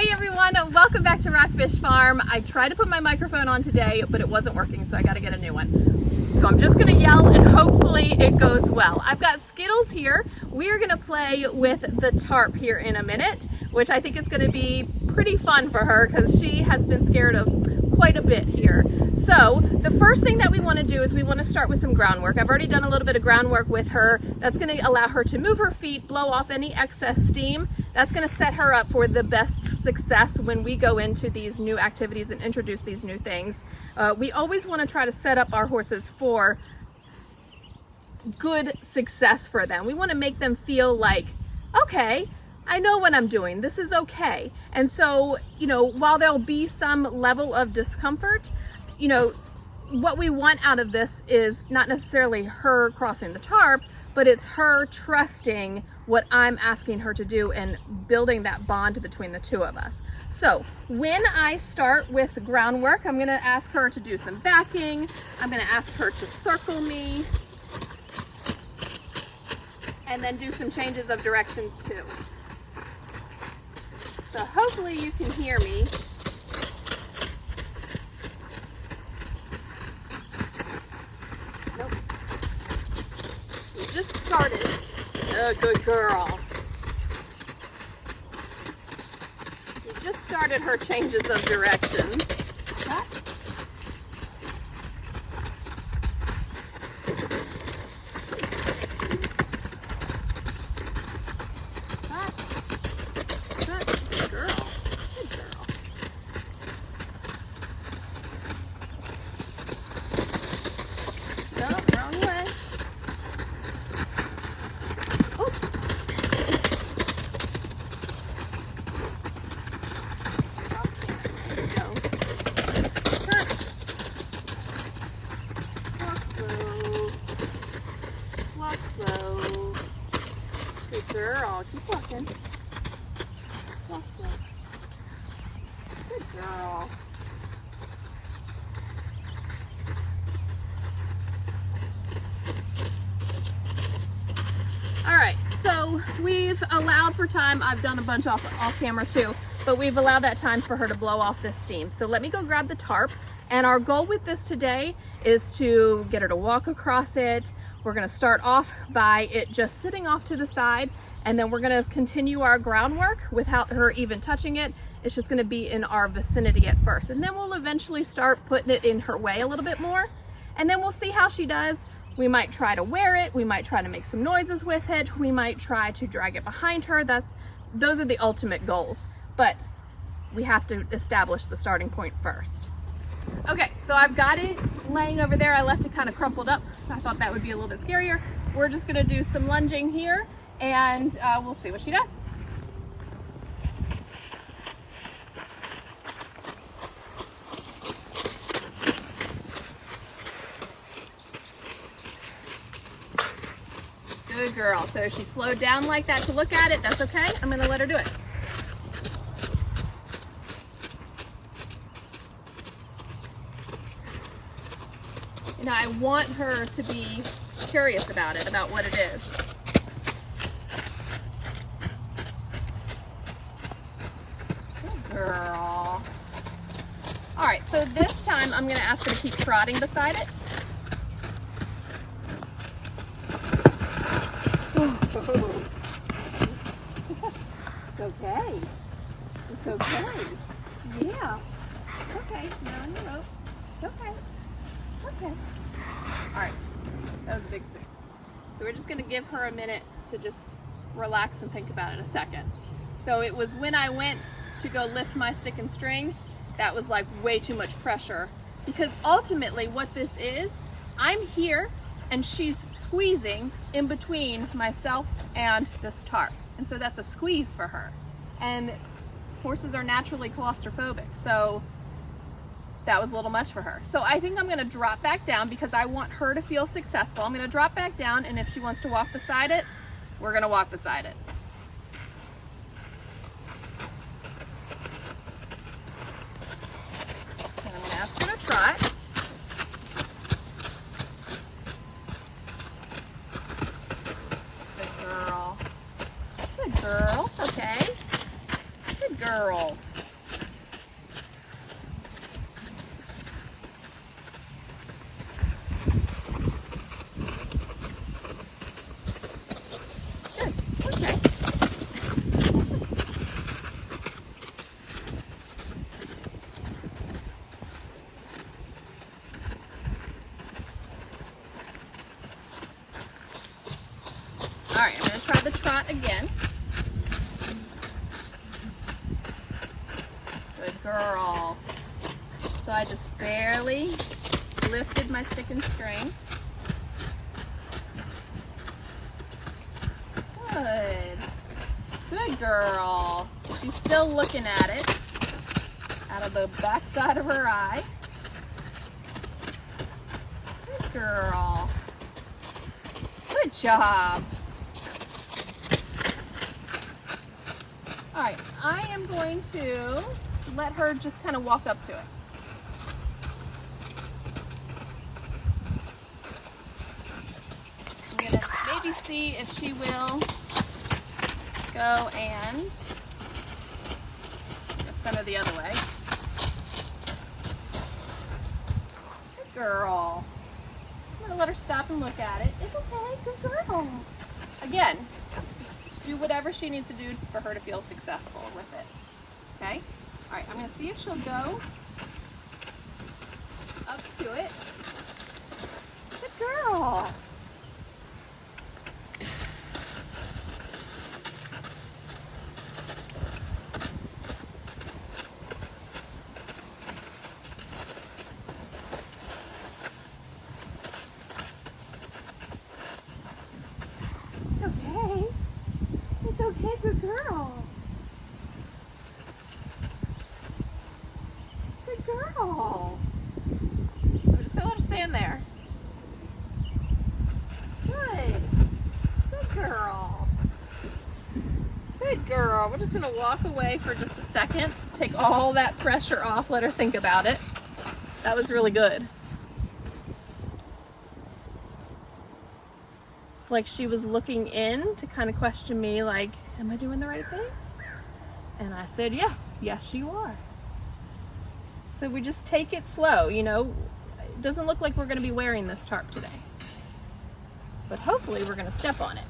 Hey everyone, welcome back to Rockfish Farm. I tried to put my microphone on today, but it wasn't working, so I gotta get a new one. So I'm just gonna yell and hopefully it goes well. I've got Skittles here. We're gonna play with the tarp here in a minute, which I think is gonna be pretty fun for her because she has been scared of quite a bit here. So the first thing that we want to do is we want to start with some groundwork. I've already done a little bit of groundwork with her. That's going to allow her to move her feet, blow off any excess steam. That's going to set her up for the best success when we go into these new activities and introduce these new things. We always want to try to set up our horses for good success for them. We want to make them feel like, okay, I know what I'm doing. This is okay. And so, while there'll be some level of discomfort, what we want out of this is not necessarily her crossing the tarp, but it's her trusting what I'm asking her to do and building that bond between the two of us. So when I start with the groundwork, I'm going to ask her to do some backing. I'm going to ask her to circle me and then do some changes of directions too. So hopefully you can hear me. Nope. We just started. Oh, good girl. We just started her changes of directions. Cut. Slow. Good girl. Keep walking. Walk slow. Good girl. All right, so we've allowed for time. I've done a bunch off camera too, but we've allowed that time for her to blow off this steam. So let me go grab the tarp. And our goal with this today is to get her to walk across it. We're gonna start off by it just sitting off to the side, and then we're gonna continue our groundwork without her even touching it. It's just gonna be in our vicinity at first. And then we'll eventually start putting it in her way a little bit more. And then we'll see how she does. We might try to wear it. We might try to make some noises with it. We might try to drag it behind her. Those are the ultimate goals. But we have to establish the starting point first. Okay, so I've got it laying over there. I left it kind of crumpled up. I thought that would be a little bit scarier. We're just gonna do some lunging here and we'll see what she does. Good girl. So she slowed down like that to look at it. That's okay. I'm gonna let her do it. I want her to be curious about it, about what it is. Good girl. All right, so this time I'm going to ask her to keep trotting beside it. It's okay. It's okay. Yeah. Okay, now on your rope. Okay. Okay. All right, that was a big spoon. So we're just gonna give her a minute to just relax and think about it a second. So it was when I went to go lift my stick and string, that was like way too much pressure, because ultimately what this is, I'm here and she's squeezing in between myself and this tarp. And so that's a squeeze for her. And horses are naturally claustrophobic. So that was a little much for her. So I think I'm gonna drop back down because I want her to feel successful. I'm gonna drop back down, and if she wants to walk beside it, we're gonna walk beside it. And I'm gonna ask her to trot. Good girl. Good girl, it's okay. Good girl. again. Good girl. So I just barely lifted my stick and string. Good. Good girl. So she's still looking at it out of the back side of her eye. Good girl. Good job. All right, I am going to let her just kind of walk up to it. I'm gonna maybe see if she will go and send her the other way. Good girl. I'm gonna let her stop and look at it. It's okay, good girl. Again, do whatever she needs to do for her to feel successful with it. Okay? All right, I'm gonna see if she'll go up to it. Good girl. It's okay, good girl. Good girl. I'm just gonna let her stand there. Good. Good girl. Good girl. We're just gonna walk away for just a second, take all that pressure off, let her think about it. That was really good. It's like she was looking in to kind of question me, like, am I doing the right thing? And I said, yes, you are. So we just take it slow, you know. It doesn't look like we're going to be wearing this tarp today, but hopefully we're going to step on it.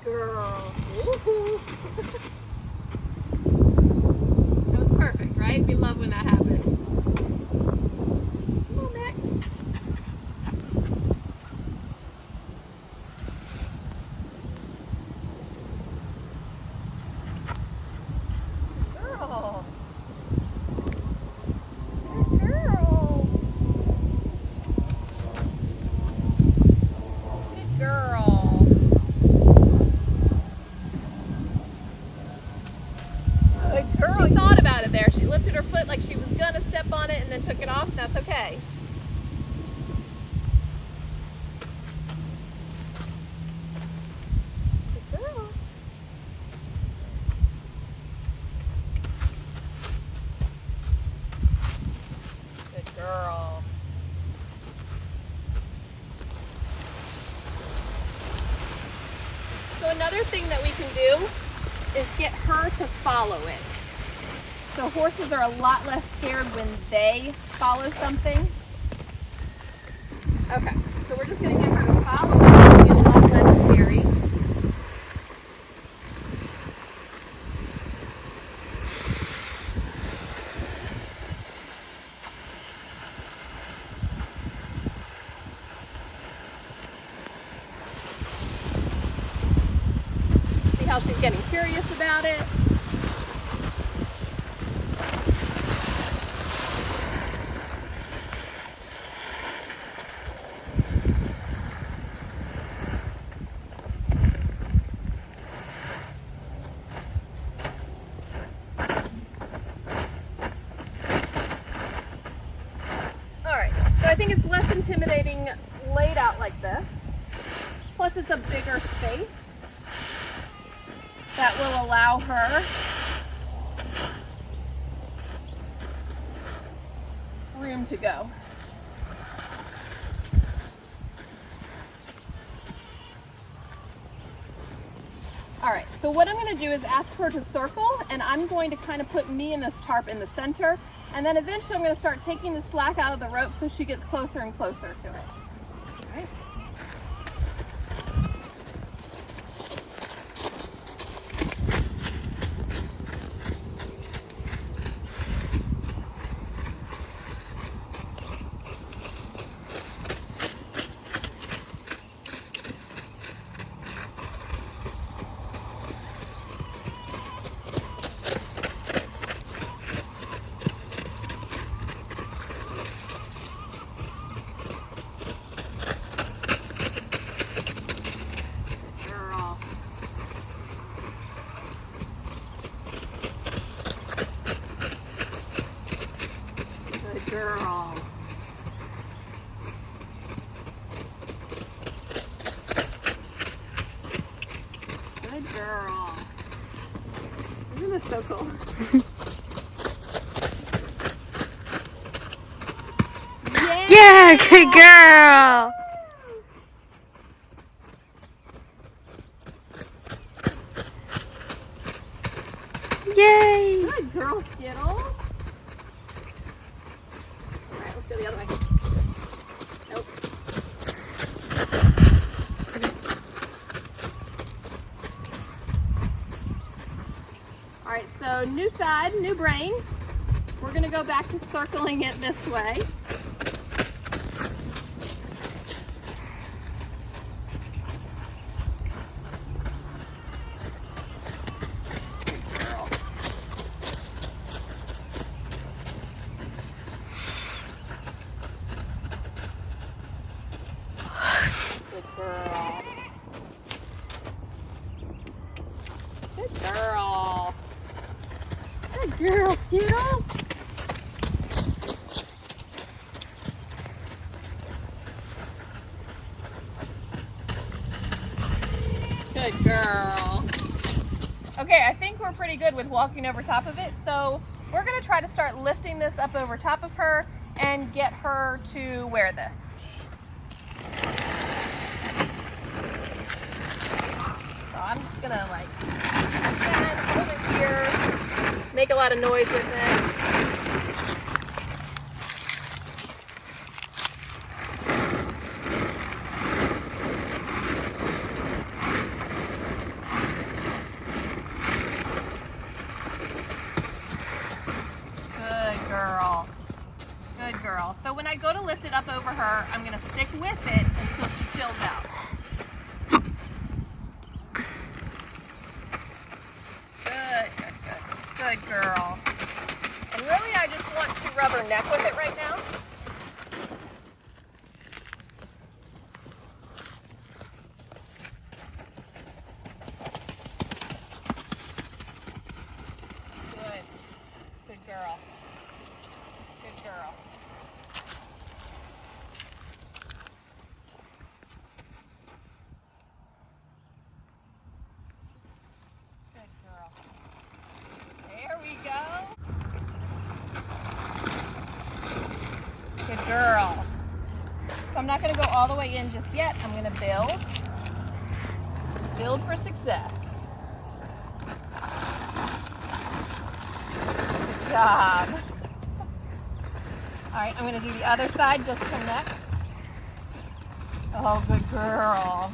Girl. Woohoo. That was perfect, right? We love when that happens. Come on, Mac. Girl. Good girl. Good girl. Girl, she thought about it there. She lifted her foot like she was gonna step on it and then took it off, and that's okay. Good girl. Good girl. So another thing that we can do is get her to follow it. So horses are a lot less scared when they follow something. Okay, so we're just going to get her to follow it to be a lot less scary. See how she's getting curious about it. I think it's less intimidating laid out like this. Plus it's a bigger space that will allow her room to go. All right, so what I'm gonna do is ask her to circle, and I'm going to kind of put me and this tarp in the center, and then eventually I'm gonna start taking the slack out of the rope so she gets closer and closer to it. All right. Girl. Good girl. Isn't this so cool? Yeah! Yeah, good girl. Yay. Good girl, Skittles. Alright, let's go the other way. Nope. Alright, so new side, new brain. We're going to go back to circling it this way. Good girl. Good girl. Good girl, Skittles. Good girl. Okay, I think we're pretty good with walking over top of it, so we're going to try to start lifting this up over top of her and get her to wear this. So I'm just going to hold it here, make a lot of noise with it. Girl. Good girl. So when I go to lift it up over her, I'm going to stick with it until she chills out. Good, good, good. Good girl. And really I just want to rub her neck with it right now. Good. Good girl. Good girl. Good girl. There we go. Good girl. So I'm not going to go all the way in just yet. I'm going to build. Build for success. Good job. All right, I'm going to do the other side, just her neck. Oh, good girl.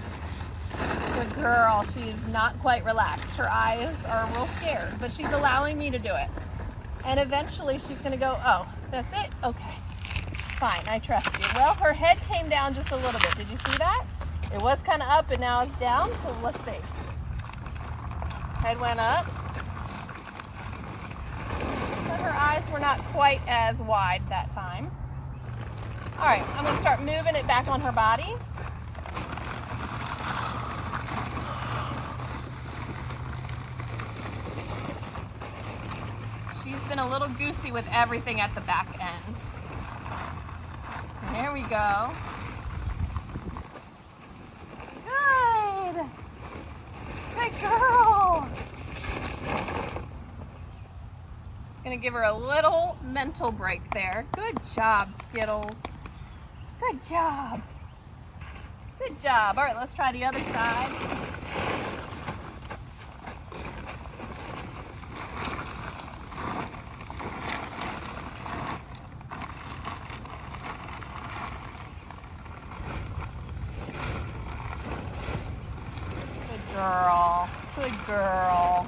Good girl. She's not quite relaxed. Her eyes are real scared, but she's allowing me to do it. And eventually she's going to go, oh, that's it? Okay. Fine, I trust you. Well, her head came down just a little bit. Did you see that? It was kind of up, and now it's down, so let's see. Head went up. But her eyes were not quite as wide that time. All right, I'm going to start moving it back on her body. She's been a little goosey with everything at the back end. There we go. Good. Good girl. Just going to give her a little mental break there. Good job, Skittles. Good job. Good job. All right, let's try the other side. Good girl. Good girl.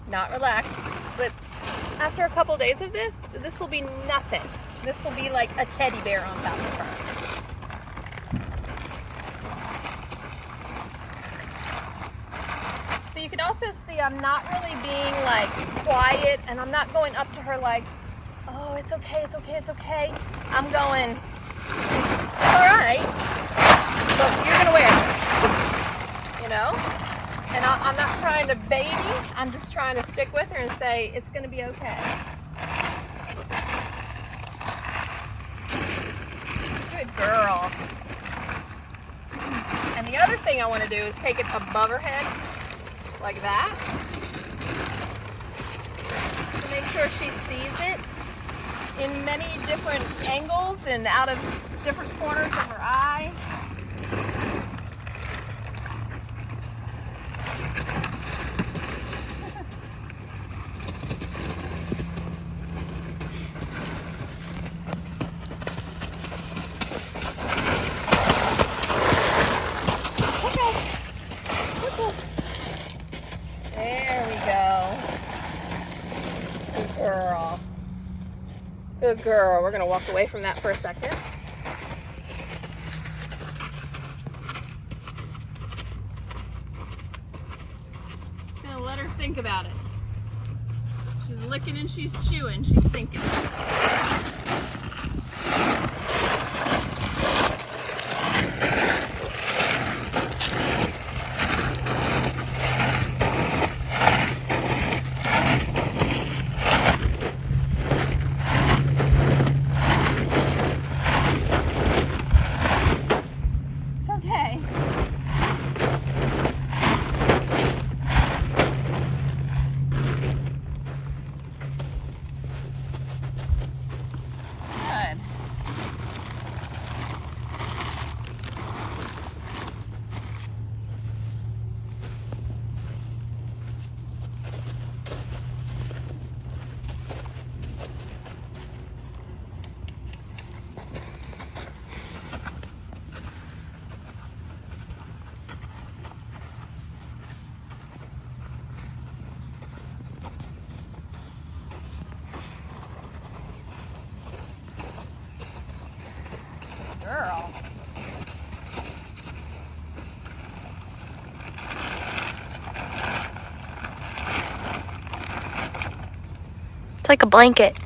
Not relaxed, but after a couple days of this will be nothing. This will be like a teddy bear on top of her. So you can also see I'm not really being like quiet, and I'm not going up to her like, oh, it's okay, it's okay, it's okay. I'm going, all right, but you're gonna wear this, you know? And I'm not trying to baby, I'm just trying to stick with her and say, it's gonna be okay. Good girl. And the other thing I want to do is take it above her head, like that, to make sure she sees it in many different angles and out of different corners of her eye. There we go. Good girl. Good girl. We're going to walk away from that for a second. Just going to let her think about it. She's licking and she's chewing. She's thinking. Girl. It's like a blanket.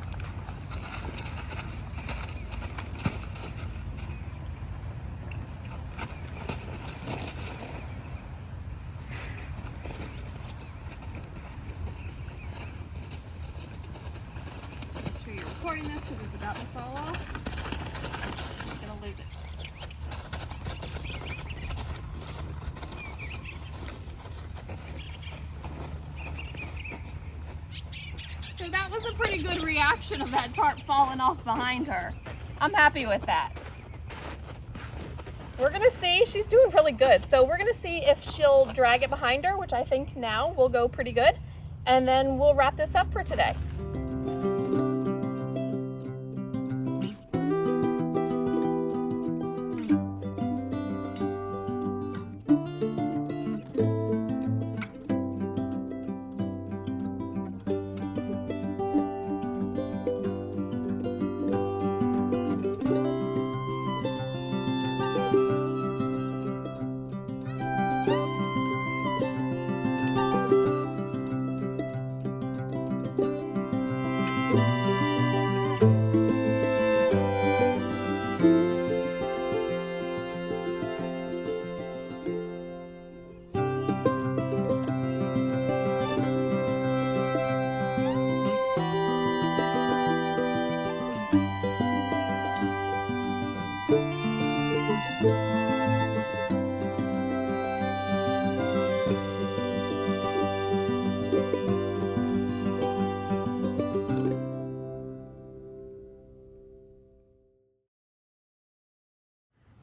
Make sure you're recording this because it's about to fall off. I'm gonna lose it. So that was a pretty good reaction of that tarp falling off behind her. I'm happy with that. We're gonna see, she's doing really good. So we're gonna see if she'll drag it behind her, which I think now will go pretty good. And then we'll wrap this up for today.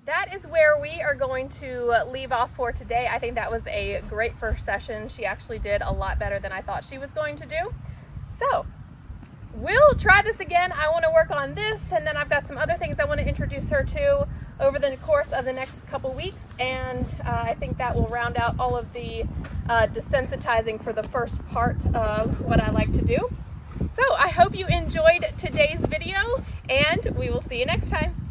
that is where we are going to leave off for today. I think that was a great first session. She actually did a lot better than I thought she was going to do. So we'll try this again. I want to work on this, and then I've got some other things I want to introduce her to over the course of the next couple weeks, and I think that will round out all of the desensitizing for the first part of what I like to do. So I hope you enjoyed today's video, and we will see you next time.